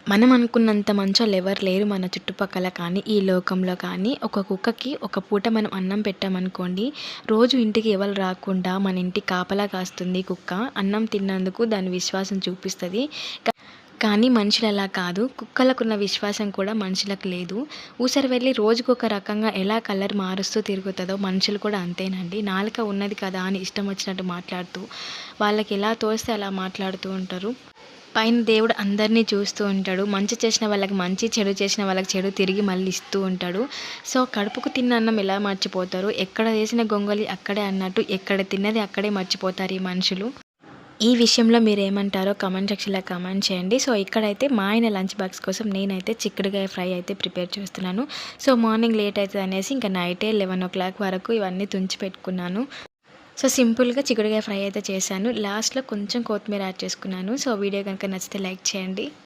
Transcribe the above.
మనం అనుకున్నంత మంచోళ్ళు ఎవరు లేరు మన చుట్టుపక్కల కానీ, ఈ లోకంలో కానీ. ఒక కుక్కకి ఒక పూట మనం అన్నం పెట్టామనుకోండి, రోజు ఇంటికి ఎవరు రాకుండా మన ఇంటికి కాపలా కాస్తుంది కుక్క. అన్నం తిన్నందుకు దాని విశ్వాసం చూపిస్తది. కానీ మనుషులు అలా కాదు. కుక్కలకున్న విశ్వాసం కూడా మనుషులకు లేదు. ఊసర వెళ్ళి రోజుకొక రకంగా ఎలా కలర్ మారుస్తూ తిరుగుతదో మనుషులు కూడా అంతేనండి. నాలుక ఉన్నది కదా అని ఇష్టం వచ్చినట్టు మాట్లాడుతూ, వాళ్ళకి ఎలా తోస్తే అలా మాట్లాడుతూ ఉంటారు. పైన దేవుడు అందరినీ చూస్తూ ఉంటాడు. మంచి చేసిన వాళ్ళకి మంచి, చెడు చేసిన వాళ్ళకి చెడు తిరిగి మళ్ళీ ఇస్తూ ఉంటాడు. సో, కడుపుకు తిన్న అన్నం ఎలా మర్చిపోతారు? ఎక్కడ వేసిన గొంగళి అక్కడే అన్నట్టు ఎక్కడ తిన్నది అక్కడే మర్చిపోతారు ఈ మనుషులు. ఈ విషయంలో మీరేమంటారో కామెంట్ సెక్షన్‌లో కామెంట్ చేయండి. సో, ఇక్కడైతే మా ఆయన లంచ్ బాక్స్ కోసం నేనైతే చిక్కుడుగాయ ఫ్రై అయితే ప్రిపేర్ చేస్తున్నాను. సో, మార్నింగ్ లేట్ అయితదనేసి ఇంకా నైటే 11:00 వరకు ఇవన్నీ తుంచి పెట్టుకున్నాను. సో, సింపుల్‌గా చిక్కుడుగాయ ఫ్రై అయితే చేశాను. లాస్ట్‌లో కొంచెం కొత్తిమీర యాడ్ చేసుకున్నాను. సో, వీడియో గనుక నచ్చితే లైక్ చేయండి.